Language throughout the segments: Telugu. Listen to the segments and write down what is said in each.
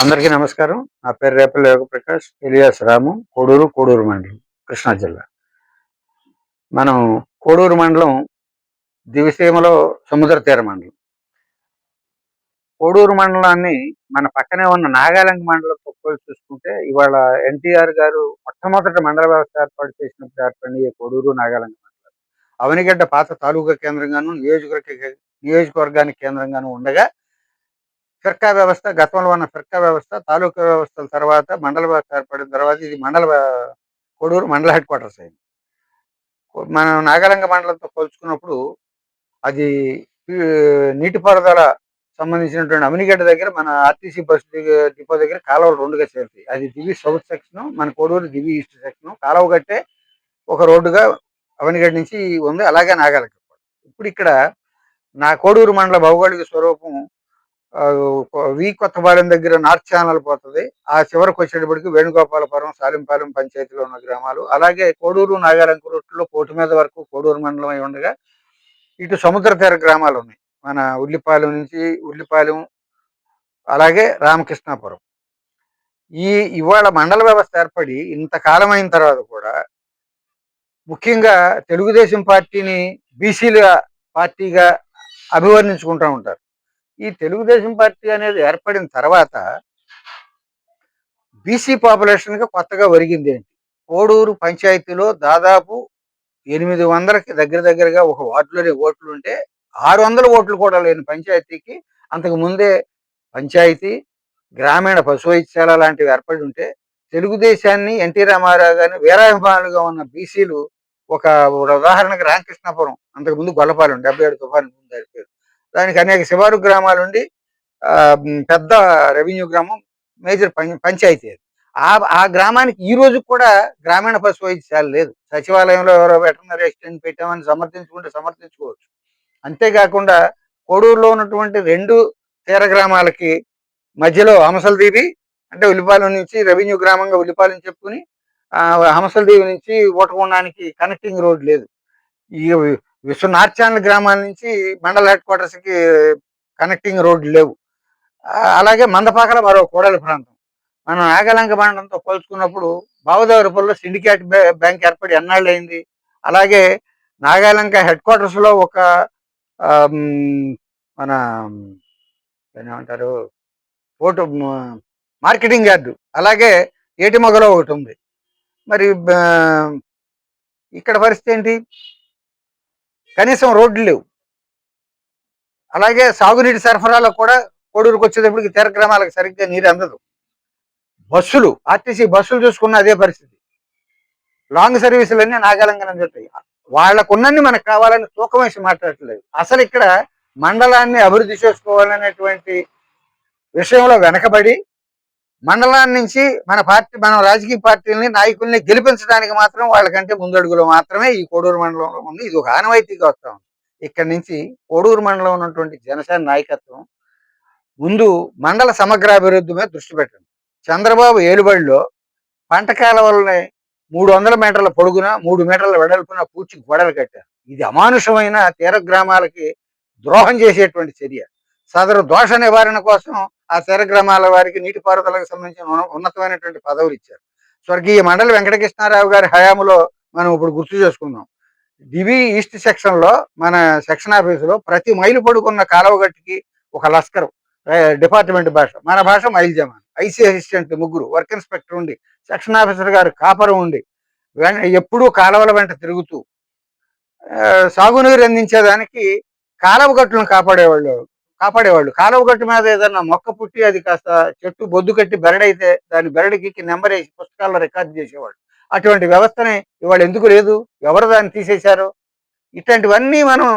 అందరికీ నమస్కారం. నా పేరు రేపల్లి యోగప్రకాష్ ఎలియాస్ రాము. కోడూరు మండలం, కృష్ణా జిల్లా. మనం కోడూరు మండలం దివిసీమలో సముద్ర తీర మండలం. కోడూరు మండలాన్ని మన పక్కనే ఉన్న నాగాలంక మండలంతో పోల్చి చూసుకుంటే ఇవాళ ఎన్టీఆర్ గారు మొట్టమొదటి మండల వ్యవస్థ ఏర్పాటు చేసినప్పుడు ఏర్పడిన ఈ కోడూరు నాగాలంక మండలం అవనిగడ్డ పాత తాలూకా కేంద్రంగాను నియోజకవర్గానికి కేంద్రంగాను ఉండగా ఫిర్కా వ్యవస్థ, గతంలో ఉన్న ఫిర్కా వ్యవస్థ, తాలూకా వ్యవస్థల తర్వాత మండల వ్యవస్థ ఏర్పడిన తర్వాత ఇది కోడూరు మండల హెడ్ క్వార్టర్స్ అయింది. మనం నాగాలంక మండలంతో పోల్చుకున్నప్పుడు అది నీటిపారుదల సంబంధించినటువంటి అమినిగడ్డ దగ్గర మన ఆర్టీసీ డిపో దగ్గర కాలువలు రెండుగా చేరుతాయి. అది దివి సౌత్ సెక్షన్, మన కోడూరు దివి ఈస్ట్ సెక్షన్. కాలువ కట్టే ఒక రోడ్డుగా అవనిగడ్డ నుంచి ఉంది. అలాగే నాగాలంక. ఇప్పుడు ఇక్కడ నా కోడూరు మండల భౌగోళిక స్వరూపం కొత్తపాలెం దగ్గర నార్త్ ఛానల్ పోతుంది. ఆ చివరికి వచ్చేటప్పటికి వేణుగోపాలపురం, సాలింపాలెం పంచాయతీలో ఉన్న గ్రామాలు. అలాగే కోడూరు నాగాలంక రూట్లో కోటి మీద వరకు కోడూరు మండలం అయి ఉండగా ఇటు సముద్ర తీర గ్రామాలు ఉన్నాయి. మన ఉల్లిపాలెం అలాగే రామకృష్ణాపురం. ఇవాళ మండల వ్యవస్థ ఏర్పడి ఇంతకాలం అయిన తర్వాత కూడా ముఖ్యంగా తెలుగుదేశం పార్టీని బీసీల పార్టీగా అభివర్ణించుకుంటూ ఉంటారు. ఈ తెలుగుదేశం పార్టీ అనేది ఏర్పడిన తర్వాత బీసీ పాపులేషన్గా కొత్తగా ఒరిగింది ఏంటి? కోడూరు పంచాయతీలో దాదాపు 800కి దగ్గరగా ఒక వార్డులోనే ఓట్లు ఉంటే 600 ఓట్లు కూడా లేని పంచాయతీకి అంతకు ముందే పంచాయతీ, గ్రామీణ పశు వైద్యశాల లాంటివి ఏర్పడి ఉంటే తెలుగుదేశాన్ని, ఎన్టీ రామారావు గారిని వీరాభిమానులుగా ఉన్న బీసీలు ఒక ఉదాహరణకు రామకృష్ణాపురం, అంతకుముందు గొల్లపాలెం 77 తుఫాను ముందు పేరు, దానికి అనేక శివారు గ్రామాలుండి పెద్ద రెవెన్యూ గ్రామం, మేజర్ పంచాయతీ అది. ఆ గ్రామానికి ఈ రోజు కూడా గ్రామీణ పశు వైద్యశాల లేదు. సచివాలయంలో ఎవరో వెటర్నరీ అసిస్టెంట్ పెట్టామని సమర్థించుకోవచ్చు. అంతేకాకుండా కోడూరులో ఉన్నటువంటి 2 తీర గ్రామాలకి మధ్యలో హంసలదీవి, అంటే ఉల్లిపాలెం నుంచి రెవెన్యూ గ్రామంగా ఉల్లిపాలెం చెప్పుకుని హంసలదీవి నుంచి ఊటగుండానికి కనెక్టింగ్ రోడ్ లేదు. ఈ నార్త్ ఛానల్ గ్రామాల నుంచి మండల హెడ్ క్వార్టర్స్కి కనెక్టింగ్ రోడ్లు లేవు. అలాగే మందపాకల మరో కోడలి ప్రాంతం. మనం నాగాలంక మండలంతో పోల్చుకున్నప్పుడు బావదేవరపల్లిలో సిండికేట్ బ్యాంక్ ఏర్పడి ఎన్నాళ్ళు అయింది. అలాగే నాగాలంక హెడ్ క్వార్టర్స్లో ఒక మన ఏమంటారు ఓటు మార్కెటింగ్ యార్డు, అలాగే ఏటిమొగలో ఒకటి ఉంది. మరి ఇక్కడ పరిస్థితి ఏంటి? కనీసం రోడ్లు లేవు. అలాగే సాగునీటి సరఫరాలో కూడా కోడూరుకు వచ్చేటప్పటికి తీర గ్రామాలకు సరిగ్గా నీరు అందదు. బస్సులు, ఆర్టీసీ బస్సులు చూసుకున్న అదే పరిస్థితి. లాంగ్ సర్వీసులన్నీ నాగాలంకనం జరుగుతాయి. వాళ్ళకున్నన్ని మనకు కావాలని తూకం వేసి మాట్లాడట్లేదు. అసలు ఇక్కడ మండలాన్ని అభివృద్ధి చేసుకోవాలనేటువంటి విషయంలో వెనకబడి మండలాన్ని నుంచి మన రాజకీయ పార్టీలని, నాయకుల్ని గెలిపించడానికి మాత్రం వాళ్ళకంటే ముందడుగులో మాత్రమే ఈ కోడూరు మండలంలో ఉంది. ఇది ఒక ఆనవాయితీగా వస్తా ఉంది. ఇక్కడి నుంచి కోడూరు మండలం ఉన్నటువంటి జనసేన నాయకత్వం ముందు మండల సమగ్రాభివృద్ధి మీద దృష్టి పెట్టండి. చంద్రబాబు ఏలుబడిలో పంట కాలువలని 300 మీటర్ల పొడుగున 3 మీటర్ల వెడల్పున పూడ్చి గోడలు కట్టారు. ఇది అమానుషమైన తీర గ్రామాలకి ద్రోహం చేసేటువంటి చర్య. సదరు దోష నివారణ కోసం ఆ తీర గ్రామాల వారికి నీటిపారుదలకు సంబంధించిన ఉన్నతమైనటువంటి పదవులు ఇచ్చారు. స్వర్గీయ మండలి వెంకటకృష్ణారావు గారి హయాంలో మనం ఇప్పుడు గుర్తు చేసుకుందాం. దివి ఈస్ట్ సెక్షన్లో మన సెక్షన్ ఆఫీసులో ప్రతి మైలు పొడుకున్న కాలువగట్టుకి ఒక లస్కర్, డిపార్ట్మెంట్ భాష, మన భాష మైల్ జమాన్, ఐసీ అసిస్టెంట్ 3, వర్క్ ఇన్స్పెక్టర్ ఉండి, సెక్షన్ ఆఫీసర్ గారు కాపరం ఉండి ఎప్పుడూ కాలువల వెంట తిరుగుతూ సాగునీరు అందించేదానికి కాలువ గట్టులను కాపాడేవాళ్ళు. కాలువ గట్టు మీద ఏదన్నా మొక్క పుట్టి అది కాస్త చెట్టు బొద్దు కట్టి బెరడైతే దాని బెరడికి నెంబర్ వేసి పుస్తకాల్లో రికార్డు చేసేవాళ్ళు. అటువంటి వ్యవస్థనే ఇవాళ ఎందుకు లేదు? ఎవరు దాన్ని తీసేశారు? ఇట్లాంటివన్నీ మనం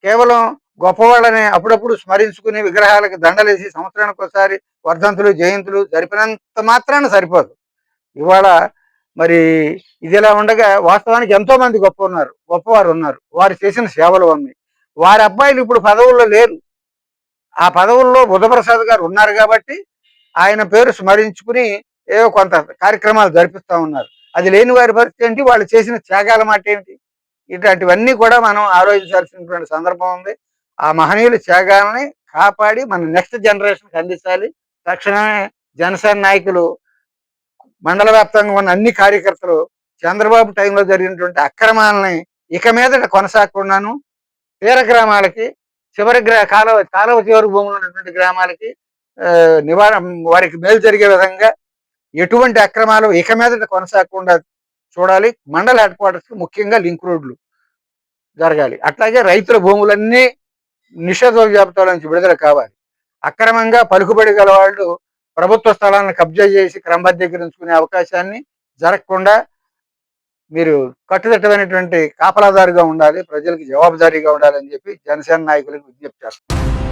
కేవలం గొప్పవాళ్ళని అప్పుడప్పుడు స్మరించుకుని విగ్రహాలకు దండలేసి సంవత్సరానికి ఒకసారి వర్ధంతులు, జయంతులు జరిపినంత మాత్రాన సరిపోదు. ఇవాళ మరి ఇది ఇలా ఉండగా వాస్తవానికి ఎంతో మంది గొప్పవారు ఉన్నారు. వారు చేసిన సేవలు ఉన్నాయి. వారి అబ్బాయిలు ఇప్పుడు పదవుల్లో లేరు. ఆ పదవుల్లో బుద్ధప్రసాద్ గారు ఉన్నారు కాబట్టి ఆయన పేరు స్మరించుకుని ఏవో కొంత కార్యక్రమాలు జరిపిస్తూ ఉన్నారు. అది లేని వారి పరిస్థితి ఏంటి? వాళ్ళు చేసిన త్యాగాల మాట ఏమిటి? ఇట్లాంటివన్నీ కూడా మనం ఆలోచించాల్సినటువంటి సందర్భం ఉంది. ఆ మహనీయుల త్యాగాలని కాపాడి మన నెక్స్ట్ జనరేషన్కి అందించాలి. తక్షణమే జనసేన నాయకులు, మండల వ్యాప్తంగా ఉన్న అన్ని కార్యకర్తలు చంద్రబాబు టైంలో జరిగినటువంటి అక్రమాలని ఇక మీదట కొనసాగకుండాను తీర గ్రామాలకి, చివరి కాలువ చివరి భూములు ఉన్నటువంటి గ్రామాలకి వారికి మేలు జరిగే విధంగా ఎటువంటి అక్రమాలు ఇక మీదట కొనసాగకుండా చూడాలి. మండల హెడ్ క్వార్టర్స్ ముఖ్యంగా లింక్ రోడ్లు జరగాలి. అట్లాగే రైతుల భూములన్నీ నిషేధ జాబితాలో నుంచి విడుదల కావాలి. అక్రమంగా పలుకుబడి గల వాళ్ళు ప్రభుత్వ స్థలాలను కబ్జా చేసి క్రమబద్ధీకరించుకునే అవకాశాన్ని జరగకుండా మీరు కట్టుదిట్టమైనటువంటి కాపలాదారుగా ఉండాలి, ప్రజలకు జవాబుదారీగా ఉండాలని చెప్పి జనసేన నాయకులకు విజ్ఞప్తి చేస్తారు.